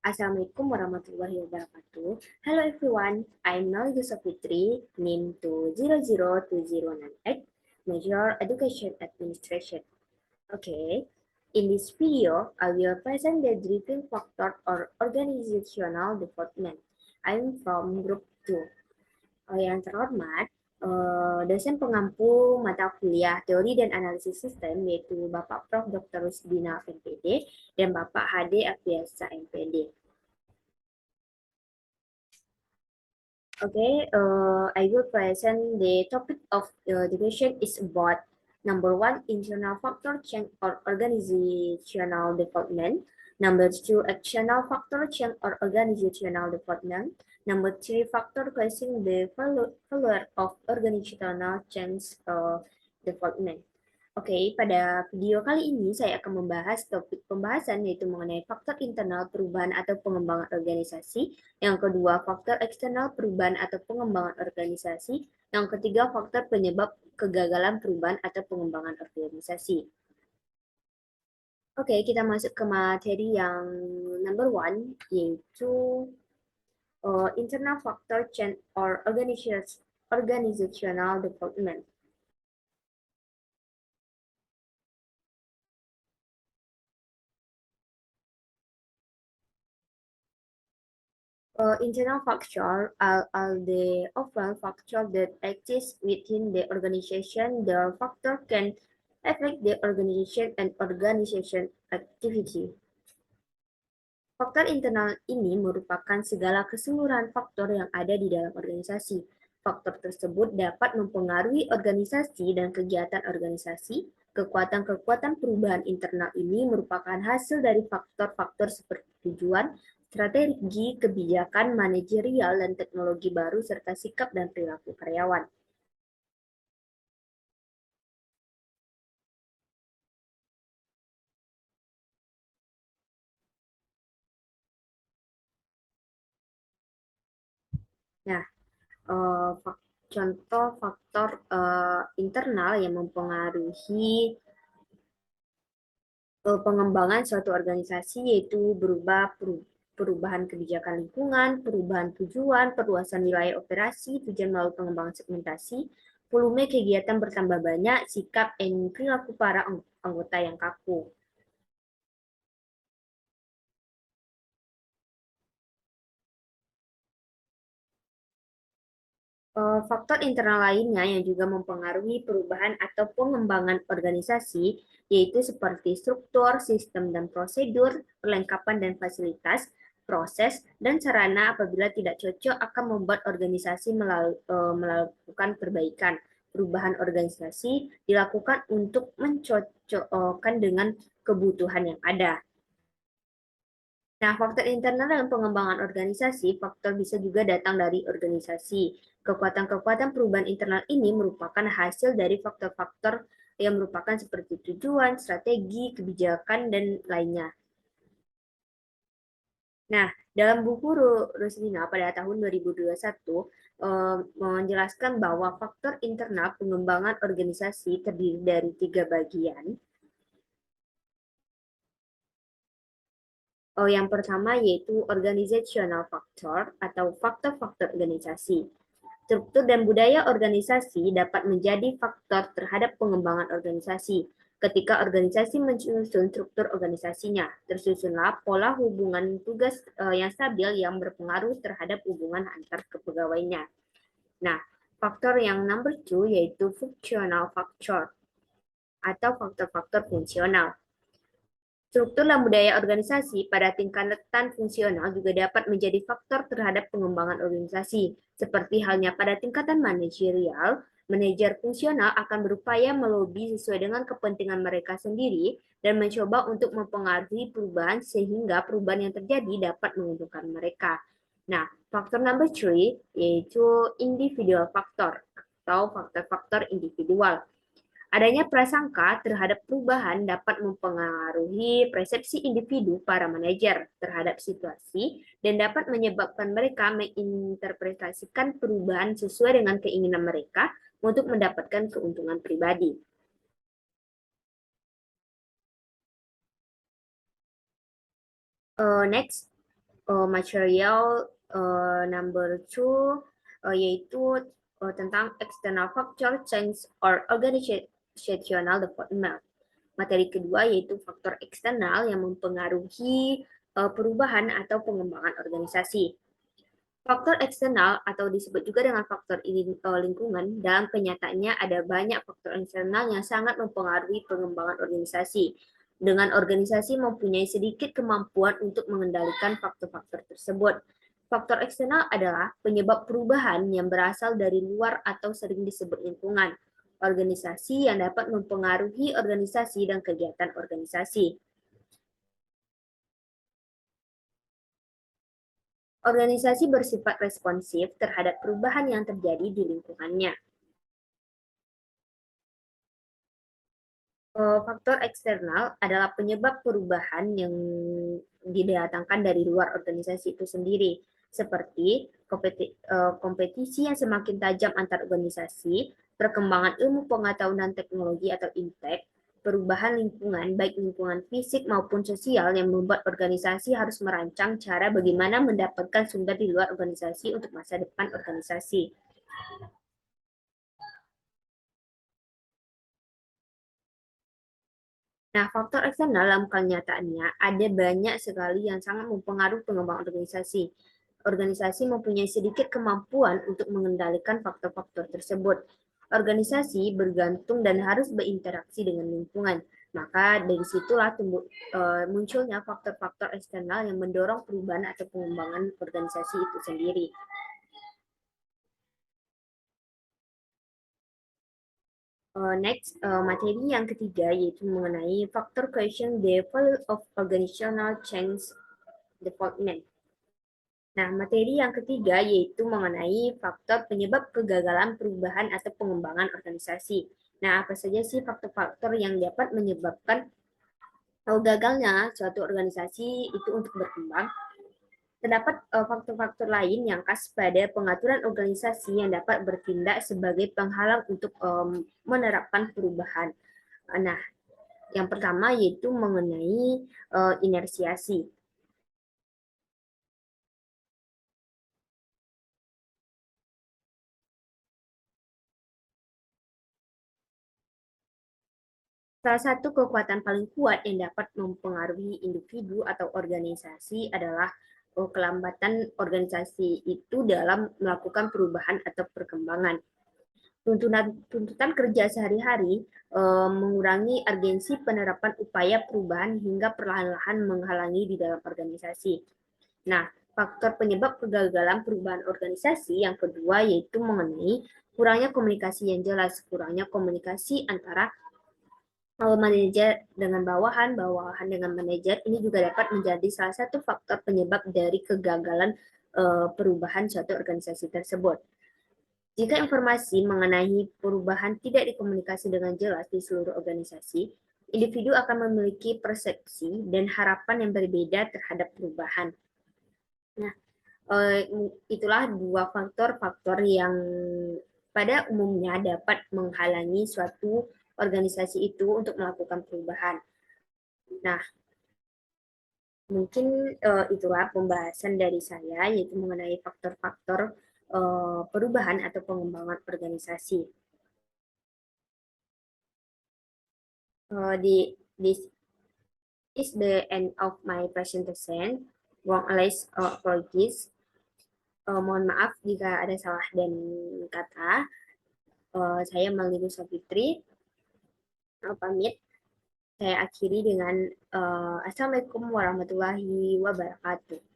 Assalamualaikum warahmatullahi wabarakatuh. Hello everyone, I'm Nalisa Safitri, NIM 2002098, Major Education Administration. Okay, in this video, I will present the driving factor or organizational development. I'm from Group 2. Yang terhormat, dosen pengampu mata kuliah Teori dan Analisis Sistem yaitu Bapak Prof. Dr. Rusdina MPD dan Bapak HD Afiasa MPD. Okay, I will present the topic of the question is about number one, internal factor change or organizational development. Number two, external factor change or organizational development. Number three, factor causing the failure of organizational change development. Oke, pada video kali ini saya akan membahas topik pembahasan yaitu mengenai faktor internal perubahan atau pengembangan organisasi, yang kedua faktor eksternal perubahan atau pengembangan organisasi, yang ketiga faktor penyebab kegagalan perubahan atau pengembangan organisasi. Oke, kita masuk ke materi yang number one, yaitu internal factor change or organizational development. Internal factor are the overall factor that exist within the organization. The factor can affect the organization and organization activity. Faktor internal ini merupakan segala keseluruhan faktor yang ada di dalam organisasi. Faktor tersebut dapat mempengaruhi organisasi dan kegiatan organisasi. Kekuatan-kekuatan perubahan internal ini merupakan hasil dari faktor-faktor seperti tujuan, strategi, kebijakan, manajerial, dan teknologi baru, serta sikap dan perilaku karyawan. Nah, contoh faktor internal yang mempengaruhi pengembangan suatu organisasi yaitu perubahan kebijakan lingkungan, perubahan tujuan, perluasan wilayah operasi, tujuan melalui pengembangan segmentasi, volume kegiatan bertambah banyak, sikap dan perilaku para anggota yang kaku. Faktor internal lainnya yang juga mempengaruhi perubahan atau pengembangan organisasi, yaitu seperti struktur, sistem dan prosedur, perlengkapan dan fasilitas, proses, dan sarana apabila tidak cocok akan membuat organisasi melakukan perbaikan. Perubahan organisasi dilakukan untuk mencocokkan dengan kebutuhan yang ada. Nah, faktor internal dalam pengembangan organisasi, faktor bisa juga datang dari organisasi. Kekuatan-kekuatan perubahan internal ini merupakan hasil dari faktor-faktor yang merupakan seperti tujuan, strategi, kebijakan, dan lainnya. Nah, dalam buku Roslina pada tahun 2021 menjelaskan bahwa faktor internal pengembangan organisasi terdiri dari 3 bagian. Yang pertama yaitu organizational factor atau faktor-faktor organisasi. Struktur dan budaya organisasi dapat menjadi faktor terhadap pengembangan organisasi. Ketika organisasi menyusun struktur organisasinya, tersusunlah pola hubungan tugas yang stabil yang berpengaruh terhadap hubungan antar kepegawainya. Nah, faktor yang number two yaitu functional factor atau faktor-faktor fungsional. Struktur dan budaya organisasi pada tingkatan fungsional juga dapat menjadi faktor terhadap pengembangan organisasi. Seperti halnya pada tingkatan manajerial, manajer fungsional akan berupaya melobi sesuai dengan kepentingan mereka sendiri dan mencoba untuk mempengaruhi perubahan sehingga perubahan yang terjadi dapat menguntungkan mereka. Nah, faktor number three yaitu individual factor atau faktor-faktor individual. Adanya prasangka terhadap perubahan dapat mempengaruhi persepsi individu para manajer terhadap situasi dan dapat menyebabkan mereka menginterpretasikan perubahan sesuai dengan keinginan mereka untuk mendapatkan keuntungan pribadi. Next, material number 2 yaitu tentang external factor change or organizational development. Materi kedua yaitu faktor eksternal yang mempengaruhi perubahan atau pengembangan organisasi. Faktor eksternal atau disebut juga dengan faktor lingkungan, dalam kenyataannya ada banyak faktor eksternal yang sangat mempengaruhi pengembangan organisasi. Dengan organisasi mempunyai sedikit kemampuan untuk mengendalikan faktor-faktor tersebut. Faktor eksternal adalah penyebab perubahan yang berasal dari luar atau sering disebut lingkungan organisasi yang dapat mempengaruhi organisasi dan kegiatan organisasi. Organisasi bersifat responsif terhadap perubahan yang terjadi di lingkungannya. Faktor eksternal adalah penyebab perubahan yang didatangkan dari luar organisasi itu sendiri, seperti kompetisi yang semakin tajam antar organisasi, perkembangan ilmu pengetahuan dan teknologi atau impact, perubahan lingkungan, baik lingkungan fisik maupun sosial yang membuat organisasi harus merancang cara bagaimana mendapatkan sumber di luar organisasi untuk masa depan organisasi. Nah, faktor eksternal dalam kenyataannya ada banyak sekali yang sangat mempengaruhi pengembangan organisasi. Organisasi mempunyai sedikit kemampuan untuk mengendalikan faktor-faktor tersebut. Organisasi bergantung dan harus berinteraksi dengan lingkungan. Maka dari situlah munculnya faktor-faktor eksternal yang mendorong perubahan atau pengembangan organisasi itu sendiri. Next, materi yang ketiga yaitu mengenai faktor question the value of organizational change development. Nah, materi yang ketiga yaitu mengenai faktor penyebab kegagalan perubahan atau pengembangan organisasi. Nah, apa saja sih faktor-faktor yang dapat menyebabkan gagalnya suatu organisasi itu untuk berkembang? Terdapat faktor-faktor lain yang khas pada pengaturan organisasi yang dapat bertindak sebagai penghalang untuk menerapkan perubahan. Nah, yang pertama yaitu mengenai inersiasi. Salah satu kekuatan paling kuat yang dapat mempengaruhi individu atau organisasi adalah kelambatan organisasi itu dalam melakukan perubahan atau perkembangan. Tuntutan kerja sehari-hari mengurangi urgensi penerapan upaya perubahan hingga perlahan-lahan menghalangi di dalam organisasi. Nah, faktor penyebab kegagalan perubahan organisasi yang kedua yaitu mengenai kurangnya komunikasi yang jelas, kurangnya komunikasi antara manajer dengan bawahan, bawahan dengan manajer, ini juga dapat menjadi salah satu faktor penyebab dari kegagalan perubahan suatu organisasi tersebut. Jika informasi mengenai perubahan tidak dikomunikasi dengan jelas di seluruh organisasi, individu akan memiliki persepsi dan harapan yang berbeda terhadap perubahan. Nah, itulah dua faktor-faktor yang pada umumnya dapat menghalangi suatu organisasi itu untuk melakukan perubahan. Nah, mungkin itulah pembahasan dari saya, yaitu mengenai faktor-faktor perubahan atau pengembangan organisasi. This is the end of my presentation. Apologies. Mohon maaf jika ada salah dan kata. Saya Malini Safitri. Pamit. Saya akhiri dengan Assalamualaikum warahmatullahi wabarakatuh.